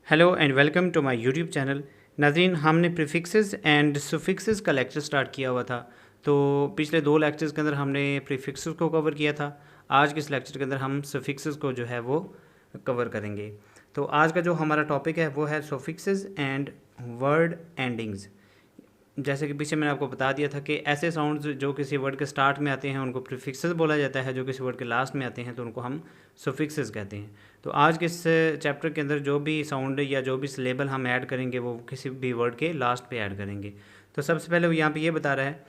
Hello and welcome to my YouTube channel. नाज़रीन, हमने prefixes and सुफिक्सेस का लेक्चर स्टार्ट किया हुआ था। तो पिछले 2 लेक्चर्स के अंदर हमने प्रीफिक्सेस को कवर किया था। आज के इस लेक्चर के अंदर हम सुफिक्सेस को जो है वो कवर करेंगे। तो आज का जो हमारा टॉपिक है वो है सुफिक्सेस एंड वर्ड एंडिंग्स। जैसे कि पीछे मैंने आपको बता दिया था कि ऐसे साउंड्स जो किसी वर्ड के स्टार्ट में आते हैं उनको प्रीफिक्सेस बोला जाता है, जो किसी वर्ड के लास्ट में आते हैं तो उनको हम सुफिक्सेस कहते हैं। तो आज के इस चैप्टर के अंदर जो भी साउंड या जो भी सिलेबल हम ऐड करेंगे वो किसी भी वर्ड के लास्ट पे ऐड करेंगे। तो सबसे पहले वो यहाँ पे ये बता रहा है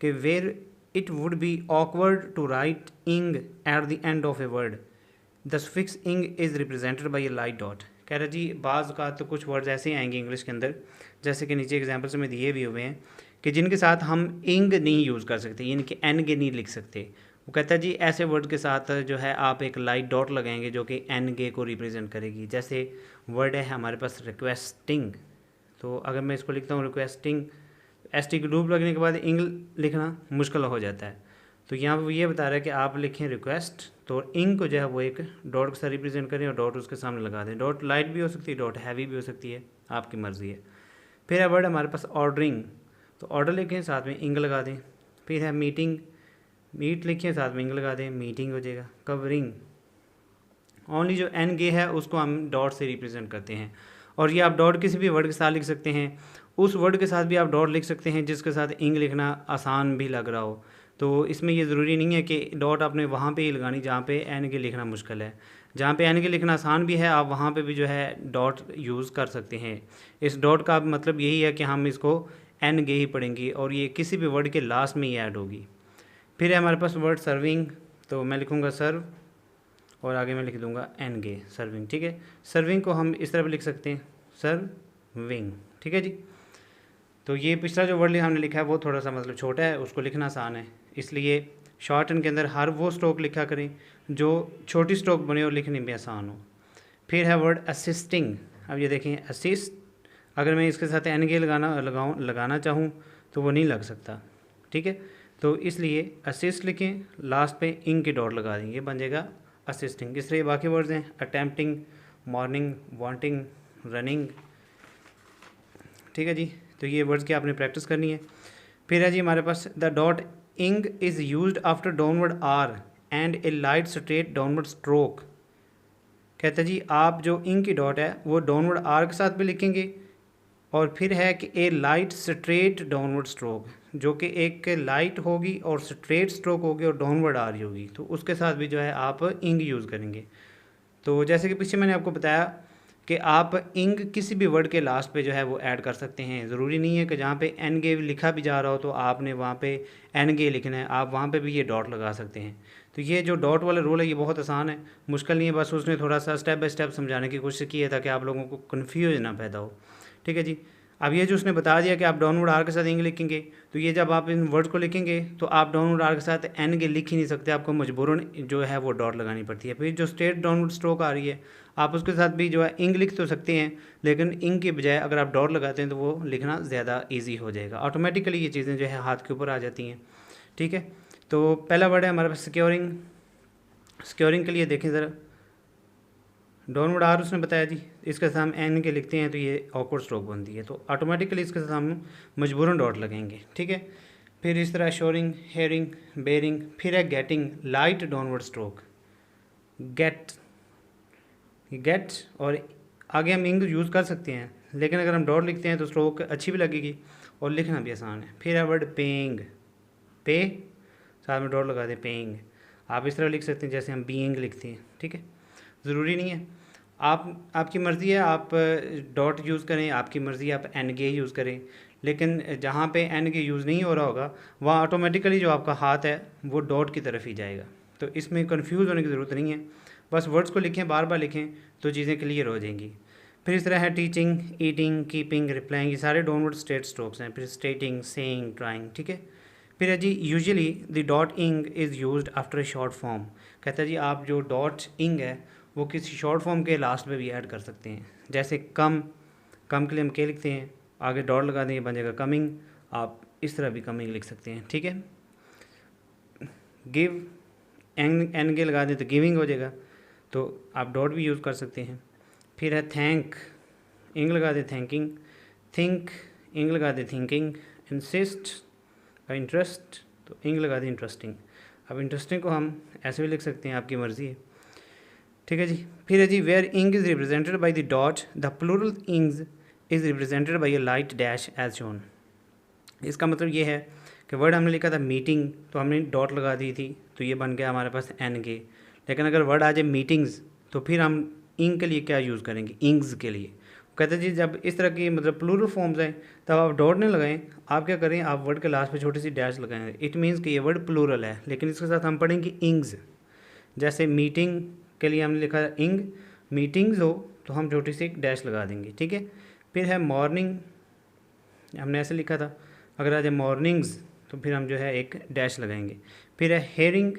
कि where it would be awkward to write ing at the end of a word, the suffix ing is represented by a light dot. कह रहा जी बाज़ का तो कुछ वर्ड्स ऐसे ही आएंगे इंग्लिश के अंदर, जैसे कि नीचे एग्जाम्पल्स में दिए भी हुए हैं कि जिनके साथ हम इंग नहीं यूज़ कर सकते, यानी कि एन गे नहीं लिख सकते। वो कहता है जी ऐसे वर्ड के साथ जो है आप एक लाइट डॉट लगाएंगे जो कि एन गे को रिप्रेजेंट करेगी। जैसे वर्ड है हमारे पास रिक्वेस्टिंग, तो अगर मैं इसको लिखता हूँ रिक्वेस्टिंग, एस टी की डूब लगने के बाद इंग लिखना मुश्किल हो जाता है। तो यहाँ पर ये बता रहा है कि आप लिखें रिक्वेस्ट, तो इंग को जो है वो एक डॉट के साथ रिप्रेजेंट करें और डॉट उसके सामने लगा दें। डॉट लाइट भी हो सकती है, डॉट हैवी भी हो सकती है, आपकी मर्ज़ी है। फिर है वर्ड हमारे पास ऑर्डरिंग, तो ऑर्डर लिखें साथ में इंग लगा दें। फिर है मीटिंग, मीट लिखें साथ में इंग लगा दें, मीटिंग हो जाएगा। कवरिंग, ओनली जो एन गे है उसको हम डॉट से रिप्रेजेंट करते हैं। और ये आप डॉट किसी भी वर्ड के साथ लिख सकते हैं, उस वर्ड के साथ भी आप डॉट लिख सकते हैं जिसके साथ इंग लिखना आसान भी लग रहा हो। तो इसमें ये ज़रूरी नहीं है कि डॉट आपने वहाँ पे ही लगानी जहाँ पे एन के लिखना मुश्किल है। जहाँ पे एन के लिखना आसान भी है आप वहाँ पे भी जो है डॉट यूज़ कर सकते हैं। इस डॉट का मतलब यही है कि हम इसको एन गे ही पढ़ेंगे और ये किसी भी वर्ड के लास्ट में ही ऐड होगी। फिर है हमारे पास वर्ड सर्विंग, तो मैं लिखूँगा सर्व और आगे मैं लिख दूँगा एन गे, सर्विंग। ठीक है, सर्विंग को हम इस तरह भी लिख सकते हैं, सर्विंग। ठीक है जी। तो ये पिछला जो वर्ड हमने लिखा है वो थोड़ा सा मतलब छोटा है, उसको लिखना आसान है, इसलिए शॉर्ट एंड के अंदर हर वो स्ट्रोक लिखा करें जो छोटी स्ट्रोक बने और लिखने में आसान हो। फिर है वर्ड असिस्टिंग, अब ये देखें असिस्ट, अगर मैं इसके साथ एन गे लगाना चाहूँ तो वो नहीं लग सकता। ठीक है, तो इसलिए असिस्ट लिखें, लास्ट पे इंग की डॉट लगा देंगे, बन जाएगा असिस्टिंग। इस तरह बाकी वर्ड्स हैं अटैम्प्टिंग, मॉर्निंग, वांटिंग, रनिंग। ठीक है जी, तो ये वर्ड्स की आपने प्रैक्टिस करनी है। फिर है जी हमारे पास the dot ing is used after downward R and a light straight downward stroke. कहता है जी आप जो इंग की डॉट है वो डाउनवर्ड आर के साथ भी लिखेंगे और फिर है कि ए लाइट स्ट्रेट डाउनवर्ड स्ट्रोक, जो कि एक लाइट होगी और स्ट्रेट स्ट्रोक होगी और डाउनवर्ड आ रही होगी, तो उसके साथ भी जो है आप इंग यूज़ करेंगे। तो जैसे कि पीछे मैंने आपको बताया कि आप इंग किसी भी वर्ड के लास्ट पे जो है वो ऐड कर सकते हैं। ज़रूरी नहीं है कि जहाँ पे एन गे लिखा भी जा रहा हो तो आपने वहाँ पे एन गे लिखना है, आप वहाँ पे भी ये डॉट लगा सकते हैं। तो ये जो डॉट वाला रूल है ये बहुत आसान है, मुश्किल नहीं है, बस उसने थोड़ा सा स्टेप बाय स्टेप समझाने की कोशिश की है ताकि आप लोगों को कन्फ्यूज ना पैदा हो। ठीक है जी। अब ये जो उसने बता दिया कि आप डाउनवर्ड आर के साथ इंग लिखेंगे, तो ये जब आप इन वर्ड को लिखेंगे तो आप डाउनवर्ड आर के साथ एन गे लिख ही नहीं सकते, आपको मजबूरन जो है वो डॉट लगानी पड़ती है। फिर जो स्ट्रेट डाउनवर्ड स्ट्रोक आ रही है आप उसके साथ भी जो है इंग लिख तो सकते हैं, लेकिन इंग के बजाय अगर आप डॉट लगाते हैं तो वो लिखना ज़्यादा ईजी हो जाएगा, ऑटोमेटिकली ये चीज़ें जो है हाथ के ऊपर आ जाती हैं। ठीक है, तो पहला वर्ड है हमारे पास सिक्योरिंग। सिक्योरिंग के लिए देखें ज़रा, डाउनवर्ड आर उसने बताया जी, इसके साथ हम एन के लिखते हैं तो ये ऑकवर्ड स्ट्रोक बनती है, तो ऑटोमेटिकली इसके साथ हम मजबूरन डॉट लगेंगे। ठीक है, फिर इस तरह शोरिंग, हेयरिंग, बेरिंग। फिर है getting, light downward stroke, get, get, और आगे हम इंग यूज़ कर सकते हैं, लेकिन अगर हम डॉट लिखते हैं तो स्ट्रोक अच्छी भी लगेगी और लिखना भी आसान है। फिर है वर्ड पेइंग, पे साथ में डॉट लगा दें, पेइंग। आप इस तरह लिख सकते हैं जैसे हम बीइंग लिखते हैं। ठीक है, ज़रूरी नहीं है, आपकी मर्ज़ी है, आप डॉट यूज़ करें, आपकी मर्ज़ी है आप एन गे यूज़ करें, लेकिन जहाँ पे एन गे यूज़ नहीं हो रहा होगा वहाँ ऑटोमेटिकली जो आपका हाथ है वो डॉट की तरफ ही जाएगा। तो इसमें कंफ्यूज होने की ज़रूरत नहीं है, बस वर्ड्स को लिखें, बार बार लिखें तो चीज़ें क्लियर हो जाएंगी। फिर इस तरह है टीचिंग, ईटिंग, कीपिंग, रिप्लाइंग, ये सारे डाउनवर्ड स्ट्रेट स्ट्रोक्स हैं। फिर स्टेटिंग, सेइंग, ट्राइंग। ठीक है, फिर है जी usually the dot ing is used after a short form. कहता है जी आप जो डॉट इंग है वो किसी शॉर्ट फॉर्म के लास्ट में भी ऐड कर सकते हैं, जैसे कम, कम के लिए हम के लिखते हैं, आगे डॉट लगा दें, बन जाएगा कमिंग, आप इस तरह भी कमिंग लिख सकते हैं। ठीक है, गिव, एन के लगा दें तो गिविंग हो जाएगा, तो आप डॉट भी यूज़ कर सकते हैं। फिर है थैंक, इंग लगा दे थिंकिंग, थिंक इंग लगा दे थिंकिंग, इंसिस्ट का इंटरेस्ट तो इंग लगा दे इंटरेस्टिंग। अब इंटरेस्टिंग को हम ऐसे भी लिख सकते हैं, आपकी मर्ज़ी है, ठीक है जी। फिर है जी where ing is represented by the dot the plural ings is represented by a light dash as shown. इसका मतलब ये है कि वर्ड हमने लिखा था मीटिंग तो हमने डॉट लगा दी थी तो ये बन गया हमारे पास एन के। लेकिन अगर वर्ड आ जाए मीटिंग्स तो फिर हम इंग के लिए क्या यूज़ करेंगे, इंग्स के लिए। कहते हैं जी जब इस तरह की मतलब प्लूरल फॉर्म्स हैं तब आप डॉट नहीं लगाएं, आप क्या करें, आप वर्ड के लास्ट पे छोटी सी डैश लगाएंगे। इट मीन्स कि ये वर्ड प्लूरल है, लेकिन इसके साथ हम पढ़ेंगे इंग्स। जैसे मीटिंग के लिए हमने लिखा इंग, मीटिंग्स हो तो हम छोटी सी एक डैश लगा देंगे, ठीक है। फिर है मॉर्निंग, हमने ऐसे लिखा था, अगर आ जाए मॉर्निंग्स तो फिर हम जो है एक डैश लगाएंगे। फिर है हेयरिंग,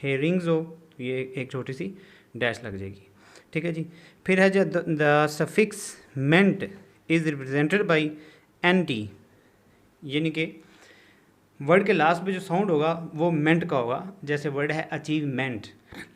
हेयरिंग्स हो तो ये एक छोटी सी डैश लग जाएगी, ठीक है जी। फिर है जो the suffix ment is represented by N T, यानी कि वर्ड के लास्ट पे जो साउंड होगा वो मेंट का होगा। जैसे वर्ड है अचीवमेंट,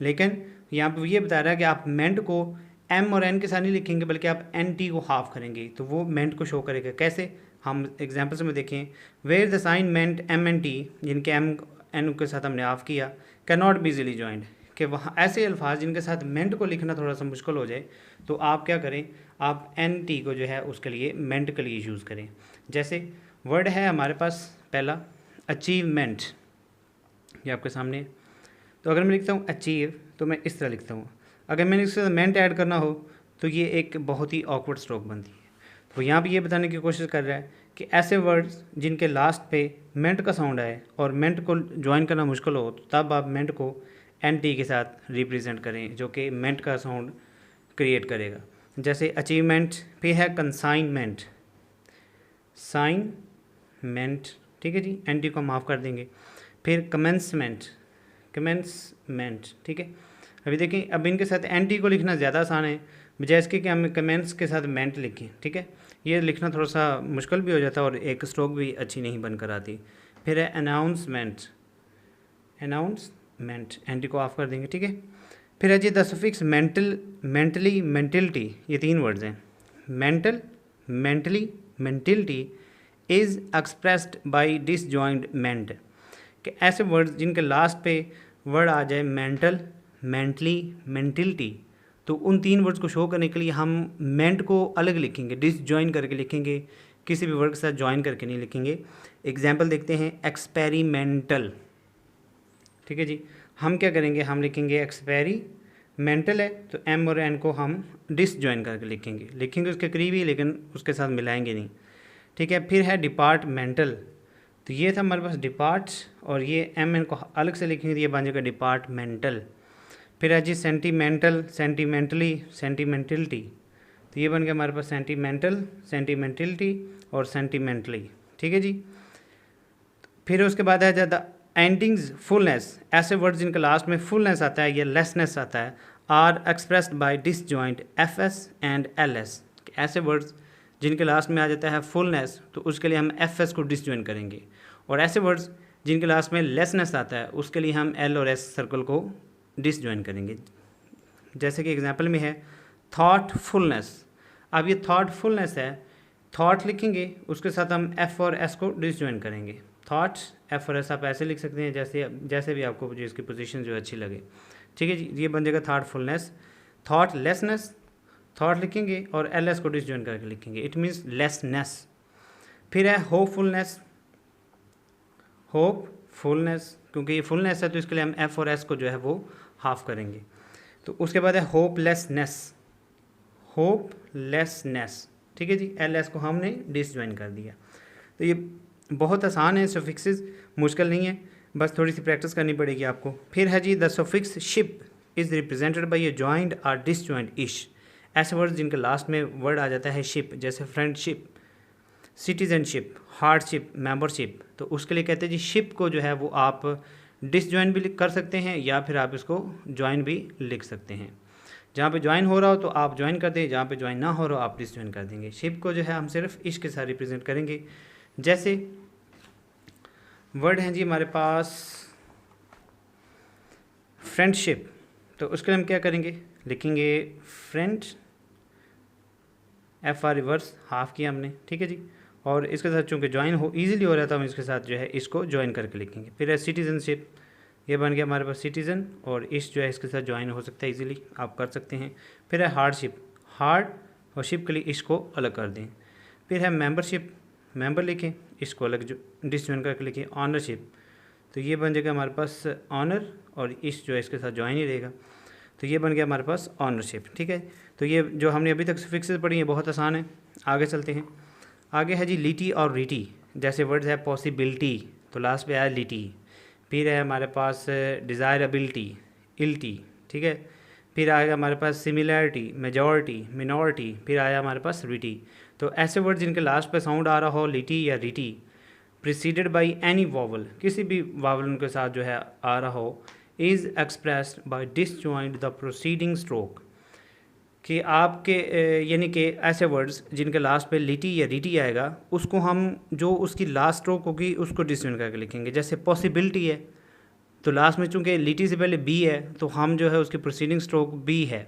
लेकिन यहाँ पे ये बता रहा है कि आप मेंट को एम और एन के साथ नहीं लिखेंगे बल्कि आप एन टी को हाफ करेंगे तो वो मेंट को शो करेगा। कैसे, हम एग्जाम्पल्स में देखें, where the sign ment M N T, जिनके एम एन के साथ हमने हाफ किया, can not be easily joined, कि वहाँ ऐसे अल्फाज जिनके साथ मेंट को लिखना थोड़ा सा मुश्किल हो जाए तो आप क्या करें, आप एन टी को जो है उसके लिए मेंट के लिए यूज़ करें। जैसे वर्ड है हमारे पास पहला अचीवमेंट, ये आपके सामने, तो अगर मैं लिखता हूँ अचीव तो मैं इस तरह लिखता हूँ। अगर मैंने इसके साथ मेंट ऐड करना हो तो ये एक बहुत ही ऑकवर्ड स्ट्रोक बनती है। तो यहाँ पे ये बताने की कोशिश कर रहा है कि ऐसे वर्ड्स जिनके लास्ट पे मेंट का साउंड आए और मेंट को ज्वाइन करना मुश्किल हो तो तब आप मेंट को एन टी के साथ रिप्रेजेंट करें जो कि मेंट का साउंड क्रिएट करेगा। जैसे अचीवमेंट, फिर है कंसाइनमेंट, साइन मेंट, ठीक है जी, एन टी को माफ़ कर देंगे। फिर कमेंसमेंट, कमेंसमेंट, ठीक है। अभी देखें, अब इनके साथ एन टी को लिखना ज़्यादा आसान है बजाय इसके कि हम कमेंट्स के साथ मेंट लिखें, ठीक है। ये लिखना थोड़ा सा मुश्किल भी हो जाता है और एक स्ट्रोक भी अच्छी नहीं बनकर आती। फिर है अनाउंसमेंट, अनाउंसमेंट, एन टी को ऑफ कर देंगे, ठीक है। फिर है जी the suffix mental, mentally, mentality, ये तीन वर्ड्स हैं। Mental, mentally, mentality is expressed by disjoint ment, कि ऐसे वर्ड्स जिनके लास्ट पे वर्ड आ जाए मेंटल, मेंटली, मेंटिलिटी, तो उन तीन वर्ड्स को शो करने के लिए हम मेंट को अलग लिखेंगे, डिसजॉइन करके लिखेंगे, किसी भी वर्ड के साथ ज्वाइन करके नहीं लिखेंगे। एग्जाम्पल देखते हैं, एक्सपेरिमेंटल, ठीक है जी, हम क्या करेंगे, हम लिखेंगे एक्सपेरिमेंटल है तो एम और एन को हम डिसजॉइन करके लिखेंगे उसके करीब ही लेकिन उसके साथ मिलाएंगे नहीं, ठीक है। फिर है डिपार्टमेंटल, तो ये था हमारे पास डिपार्ट और ये एम एन को अलग से लिखेंगे तो ये बन जाएगा डिपार्टमेंटल। फिर है जी सेंटीमेंटल, सेंटीमेंटली, सेंटीमेंटलिटी, तो ये बन गया हमारे पास सेंटीमेंटल, सेंटीमेंटलिटी और सेंटीमेंटली, ठीक है जी। फिर उसके बाद है द एंडिंग्स फुलनेस, ऐसे वर्ड्स जिनके लास्ट में फुलनेस आता है या लेसनेस आता है, are expressed by disjoint F S and L S, ऐसे वर्ड्स जिनके लास्ट में आ जाता है फुलनेस तो उसके लिए हम एफ एस को डिसजॉइन करेंगे, और ऐसे वर्ड्स जिनके लास्ट में लेसनेस आता है उसके लिए हम एल और एस सर्कल को डिसजॉइन करेंगे। जैसे कि एग्जांपल में है थॉटफुलनेस, अब ये थॉटफुलनेस है, थॉट लिखेंगे उसके साथ हम एफ और एस को डिसजॉइन करेंगे। थॉट, एफ और एस आप ऐसे लिख सकते हैं जैसे भी आपको जो इसकी पोजीशन जो अच्छी लगे, ठीक है जी। ये बन जाएगा थॉटफुलनेस। थॉटलेसनेस, थॉट लिखेंगे और एल एस को डिसजॉइन करके लिखेंगे, इट मीन्स लेसनेस। फिर है होपफुलनेस, होपफुलनेस, क्योंकि ये फुलनेस है तो इसके लिए हम एफ और एस को जो है वो हाफ करेंगे। तो उसके बाद है होपलेसनेस, होपलेसनेस, ठीक है जी, एल एस को हमने डिसजॉइन कर दिया। तो ये बहुत आसान है, सफिक्सेस मुश्किल नहीं है, बस थोड़ी सी प्रैक्टिस करनी पड़ेगी आपको। फिर है जी the suffix ship is represented by a joint और डिसजॉइंट इश, ऐसे वर्ड जिनके लास्ट में वर्ड आ जाता है शिप, जैसे फ्रेंडशिप, सिटीजनशिप, हार्डशिप, मेंबरशिप, तो उसके लिए कहते हैं जी शिप को जो है वो आप डिसजॉइन भी कर सकते हैं या फिर आप इसको ज्वाइन भी लिख सकते हैं। जहाँ पे ज्वाइन हो रहा हो तो आप ज्वाइन कर दें, जहाँ पे ज्वाइन ना हो रहा हो आप डिसजॉइन कर देंगे। शिप को जो है हम सिर्फ इश्क के साथ रिप्रेजेंट करेंगे। जैसे वर्ड हैं जी हमारे पास फ्रेंडशिप, तो उसके लिए हम क्या करेंगे, लिखेंगे एफ आर रिवर्स हाफ किया हमने, ठीक है जी। और इसके साथ चूँकि ज्वाइन हो ईजिली हो रहा था, हम इसके साथ जो है इसको ज्वाइन करके लिखेंगे। फिर है सिटीजनशिप, ये बन गया हमारे पास सिटीज़न, और इस जो है इसके साथ ज्वाइन हो सकता है इजीली, आप कर सकते हैं। फिर है हार्डशिप, हार्ड और शिप के लिए इसको अलग कर दें। फिर है मेंबरशिप, मेंबर लिखें, इसको अलग जो डिसज्वाइन करके लिखें। ऑनरशिप, तो ये बन जाएगा हमारे पास ऑनर, और इस जो है इसके साथ ज्वाइन ही रहेगा, तो ये बन गया हमारे पास ऑनरशिप, ठीक है। तो ये जो हमने अभी तक फिक्सेस पढ़ी हैं बहुत आसान है। आगे चलते हैं। आगे है जी लिटी और रीटी, जैसे वर्ड्स है पॉसिबिलिटी, तो लास्ट पे आया लिटी। फिर है हमारे पास डिज़ायरेबिलिटी, इल्टी, ठीक है। फिर आएगा हमारे पास सिमिलैरिटी, मेजॉरिटी, मिनॉरिटी, फिर आया हमारे पास रिटी। तो ऐसे वर्ड जिनके लास्ट पे साउंड आ रहा हो लिटी या रिटी, प्रिसीडेड बाई एनी वावल, किसी भी वावल उनके साथ जो है आ रहा हो, is expressed by disjoint the proceeding stroke, कि आपके यानी कि ऐसे वर्ड्स जिनके लास्ट पे लिटी या रिटी आएगा, उसको हम जो उसकी लास्ट स्ट्रोक होगी उसको डिसजॉइंट करके लिखेंगे। जैसे पॉसिबिलिटी है, तो लास्ट में चूँकि लिटी से पहले बी है, तो हम जो है उसकी प्रोसीडिंग स्ट्रोक बी है,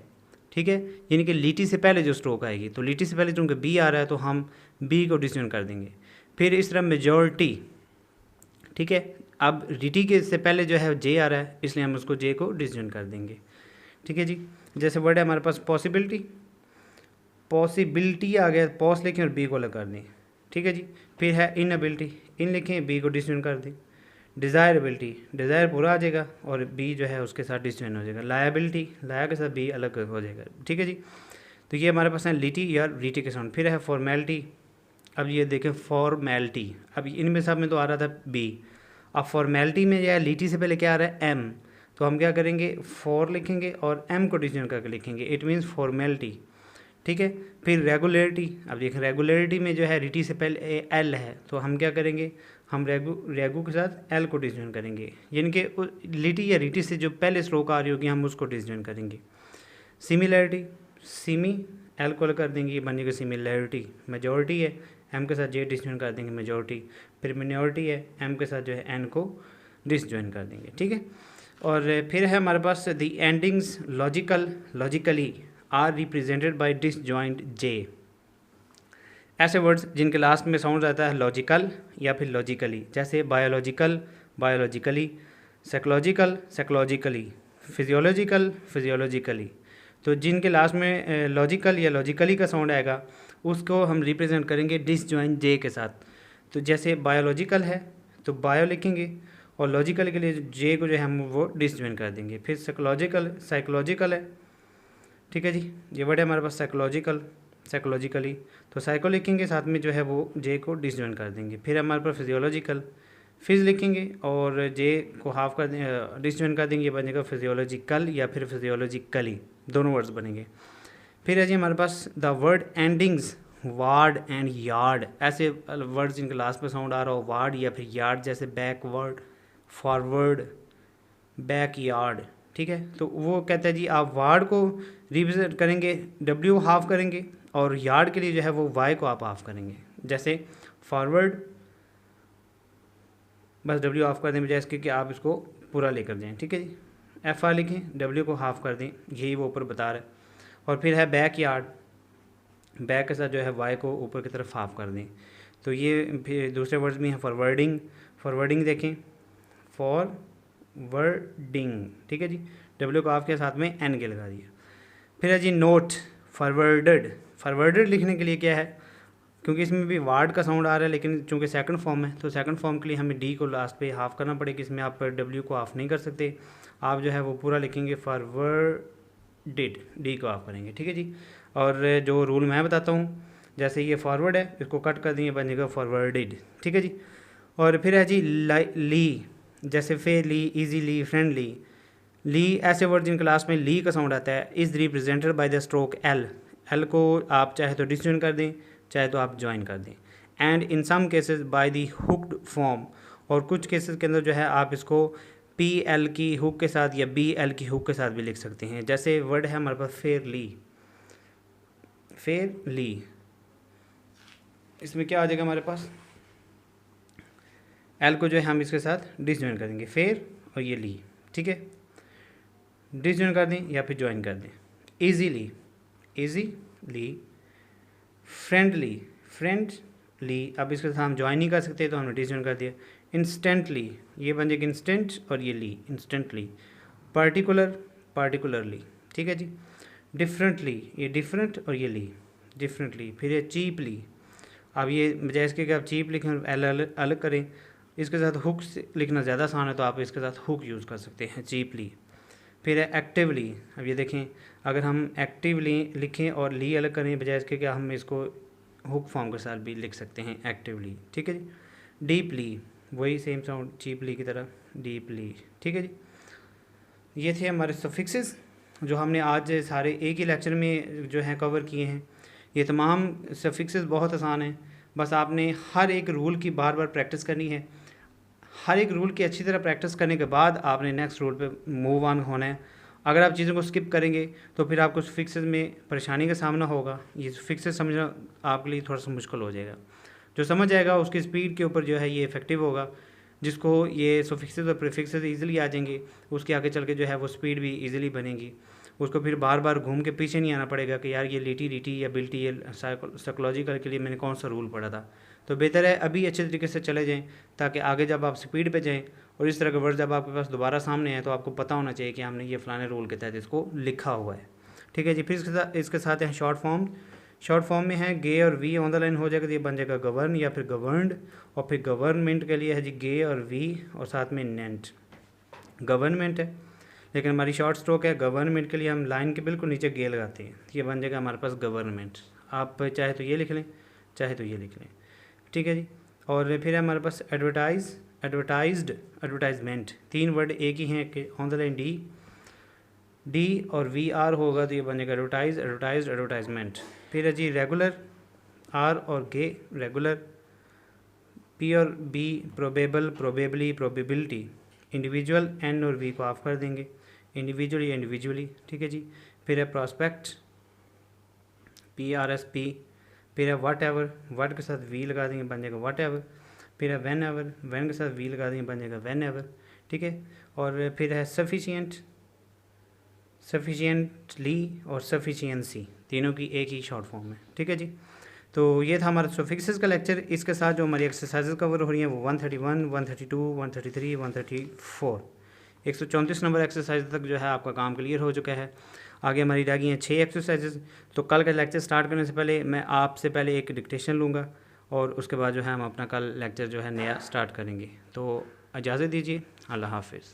ठीक है। यानी कि लिटी से पहले जो स्ट्रोक आएगी, तो लिटी से पहले चूँकि बी आ रहा है तो हम बी को डिसजॉइंट कर देंगे। फिर इस तरह मेजॉरिटी, ठीक है। अब रिटी के से पहले जो है जे आ रहा है, इसलिए हम उसको जे को डिसजॉइंट कर देंगे, ठीक है जी। जैसे वर्ड है हमारे पास पॉसिबिलिटी, पॉसिबिलिटी आ गया, पॉस लिखें और बी को अलग कर दें, ठीक है जी। फिर है इनएबिलिटी, इन लिखें, बी को डिसजॉइन कर दें। डिज़ायरेबिलिटी, डिज़ायर पूरा आ जाएगा और बी जो है उसके साथ डिसजॉइन हो जाएगा। लायबिलिटी, लाया के साथ बी अलग हो जाएगा, ठीक है जी। तो ये हमारे पास है लिटी या रीटी के साउंड। फिर है फॉर्मेलिटी, अब ये देखें फॉर्मेलिटी, अब इनमें सब में तो आ रहा था बी, अब फॉर्मेलिटी में या लिटी से पहले क्या आ रहा है एम, तो हम क्या करेंगे फॉर लिखेंगे और एम को डिसजॉइन करके लिखेंगे, इट मीन्स फॉर्मेलिटी, ठीक है। फिर रेगुलरिटी, अब देखें रेगुलरिटी में जो है रिटी से पहले एल है, तो हम क्या करेंगे, हम रेगू के साथ एल को डिसजॉइन करेंगे, यानी कि लिटी या रिटी से जो पहले स्ट्रोक आ रही होगी हम उसको डिसजॉइन करेंगे। सिमिलैरिटी, सिमी एल को कर देंगे, ये बनेगा सिमिलैरिटी। मेजॉरिटी है, एम के साथ जे डिसजॉइन कर देंगे मेजॉरिटी। फिर मिनॉरिटी है, एम के साथ जो है एन को डिसजॉइन कर देंगे, ठीक है। और फिर है हमारे पास the endings logically are represented by disjoint J, ऐसे वर्ड्स जिनके लास्ट में साउंड आता है लॉजिकल या फिर लॉजिकली, जैसे biological, biologically, psychological, psychologically, physiological, physiologically. तो जिनके लास्ट में लॉजिकल या लॉजिकली का साउंड आएगा उसको हम रिप्रेजेंट करेंगे डिसजॉइंट जे के साथ। तो जैसे बायोलॉजिकल है तो बायो लिखेंगे, और लॉजिकल के लिए जे को जो है हम वो डिसजॉइन कर देंगे। फिर साइकोलॉजिकल, साइकोलॉजिकल है, ठीक है जी। ये वर्ड है हमारे पास साइकोलॉजिकल, साइकोलॉजिकली, तो साइको लिखेंगे साथ में जो है वो जे को डिसजॉइन कर देंगे। फिर हमारे पास फिजियोलॉजिकल, फिज लिखेंगे और जे को हाफ कर दें, डिसजॉइन कर देंगे, बनेगा फिजियोलॉजिकल या फिर फिजियोलॉजिकली, दोनों वर्ड्स बनेंगे। फिर है जी हमारे पास the word endings ward and yard, ऐसे वर्ड्स जिनके लास्ट में साउंड आ रहा हो वार्ड या फिर यार्ड, जैसे बैकवर्ड, फॉरवर्ड, बैक यार्ड, ठीक है। तो वो कहता है जी आप वार्ड को रिप्रेजेंट करेंगे, डब्ल्यू हाफ करेंगे, और यार्ड के लिए जो है वो वाई को आप हाफ करेंगे। जैसे फॉरवर्ड बस डब्ल्यू हाफ कर दें बजाय इसके कि आप इसको पूरा लेकर जाएं, ठीक है जी। एफ आर लिखें, डब्ल्यू को हाफ कर दें, यही वो ऊपर बता रहा है। और फिर है बैक यार्ड, बैक के साथ जो है वाई को ऊपर की तरफ हाफ कर दें। तो ये फिर दूसरे वर्ड्स में है फॉरवर्डिंग, फॉरवर्डिंग देखें, फॉरवर्डिंग, ठीक है जी। डब्ल्यू को हाफ के साथ में एन के लगा दिया। फिर है जी नोट, फॉरवर्डेड, फॉरवर्डेड लिखने के लिए क्या है, क्योंकि इसमें भी वार्ड का साउंड आ रहा है लेकिन चूंकि सेकंड फॉर्म है, तो सेकंड फॉर्म के लिए हमें डी को लास्ट पे हाफ करना पड़ेगा। इसमें आप डब्ल्यू को हाफ नहीं कर सकते, आप जो है वो पूरा लिखेंगे फॉरवर्डेड, डी को हाफ करेंगे, ठीक है जी। और जो रूल मैं बताता हूँ, जैसे ये फॉरवर्ड है इसको कट कर देंगे, बनेगा फॉरवर्डेड, ठीक है जी। और फिर है जी ली, जैसे फेयरली, ईजीली, फ्रेंडली, ली, ऐसे वर्ड जिनके लास्ट में ली का साउंड आता है, is represented by the stroke L, L को आप चाहे तो डिसजॉइन कर दें चाहे तो आप ज्वाइन कर दें। And in some cases by the hooked form, और कुछ केसेस के अंदर जो है आप इसको पी एल की हुक के साथ या बी एल की हुक के साथ भी लिख सकते हैं। जैसे वर्ड है हमारे पास फेयरली, फेयरली, इसमें क्या आ जाएगा हमारे पास, एल को जो है हम इसके साथ डिसजॉइन करेंगे, फेयर और ये ली, ठीक है, डिसजॉइन कर दें या फिर ज्वाइन कर दें। ईजीली, ईजीली, फ्रेंडली, फ्रेंडली, अब इसके साथ हम ज्वाइन नहीं कर सकते तो हमने डिजॉइन कर दिया। इंस्टेंटली, ये बन जाएगी इंस्टेंट और ये ली, इंस्टेंटली। पार्टिकुलर, पार्टिकुलरली, ठीक है जी। डिफरेंटली, ये डिफरेंट और ये ली, डिफरेंटली। फिर ये चीपली, अब ये बजाय इसके कि आप चीप लिखें अलग अलग करें, इसके साथ हुक लिखना ज़्यादा आसान है तो आप इसके साथ हुक यूज़ कर सकते हैं, चीपली। फिर है एक्टिवली, अब ये देखें अगर हम एक्टिवली लिखें और ली अलग करें बजाय इसके कि हम इसको हुक फॉर्म के साथ भी लिख सकते हैं, एक्टिवली, ठीक है जी। डीपली, वही सेम साउंड चीपली की तरह, डीपली, ठीक है जी। ये थे हमारे सफिक्सेस जो हमने आज सारे एक ही लेक्चर में जो है कवर किए हैं। ये तमाम सफिक्सेस बहुत आसान हैं, बस आपने हर एक रूल की बार बार प्रैक्टिस करनी है। हर एक रूल की अच्छी तरह प्रैक्टिस करने के बाद आपने नेक्स्ट रूल पे मूव ऑन होना है। अगर आप चीज़ों को स्किप करेंगे तो फिर आपको फिक्सेस में परेशानी का सामना होगा। ये फिक्सेस समझना आपके लिए थोड़ा सा मुश्किल हो जाएगा। जो समझ जाएगा उसकी स्पीड के ऊपर जो है ये इफेक्टिव होगा। जिसको ये सफिक्सेस और प्रीफिक्सेस ईजिली आ जाएंगे उसके आगे चल के जो है वो स्पीड भी ईजिली बनेगी। उसको फिर बार बार घूम के पीछे नहीं आना पड़ेगा कि यार ये लीटी लीटी या बिल्टी ये साइकोलॉजिकल के लिए मैंने कौन सा रूल पढ़ा था। तो बेहतर है अभी अच्छे तरीके से चले जाएं ताकि आगे जब आप स्पीड पे जाएं और इस तरह के वर्ड जब आपके पास दोबारा सामने आए तो आपको पता होना चाहिए कि हमने ये फलाने रूल के तहत इसको लिखा हुआ है, ठीक है जी। फिर इसके साथ हैं शॉर्ट फॉर्म। शॉर्ट फॉर्म में है गे और वी ऑन द लाइन हो जाएगा तो ये बन जाएगा गवर्न या फिर गवर्नड। और फिर गवर्नमेंट के लिए है जी गे और वी और साथ में नेंट, गवर्नमेंट है लेकिन हमारी शॉर्ट स्ट्रोक है। गवर्नमेंट के लिए हम लाइन के बिल्कुल नीचे गे लगाते हैं, ये बन जाएगा हमारे पास गवर्नमेंट। आप चाहे तो ये लिख लें चाहे तो ये लिख लें, ठीक है जी। और फिर हमारे पास एडवर्टाइज, एडवर्टाइज्ड, एडवर्टाइजमेंट, तीन वर्ड एक ही हैं कि ऑन द लाइन डी और वी आर होगा तो ये बनेगा एडवर्टाइज, एडवर्टाइज्ड, एडवर्टाइजमेंट। फिर है जी रेगुलर, आर और गे रेगुलर। पी और B probable, probably, probability. Individual, N और वी को ऑफ कर देंगे, इंडिविजुअल या इंडिविजुअली, ठीक है जी। फिर है prospect, P R S P. फिर है वट एवर, वट के साथ वी लगा देंगे बन जाएगा वट एवर। फिर है वैन एवर, वैन के साथ वी लगा देंगे बन जाएगा वैन एवर, ठीक है। और फिर है सफिशिएंट, सफिशिएंटली और सफिशिएंसी, तीनों की एक ही शॉर्ट फॉर्म है, ठीक है जी। तो ये था हमारा सफिक्सेस का लेक्चर। इसके साथ जो हमारी एक्सरसाइजेज कवर हो रही हैं वो 131, 132, 133, 134, 134 नंबर एक्सरसाइज तक जो है आपका काम क्लियर हो चुका है। आगे हमारी रह गई हैं 6 एक्सरसाइजेज। तो कल का लेक्चर स्टार्ट करने से पहले मैं आपसे पहले एक डिक्टेशन लूँगा और उसके बाद जो है हम अपना कल लेक्चर जो है नया स्टार्ट करेंगे। तो इजाज़त दीजिए, अल्लाह हाफिज़।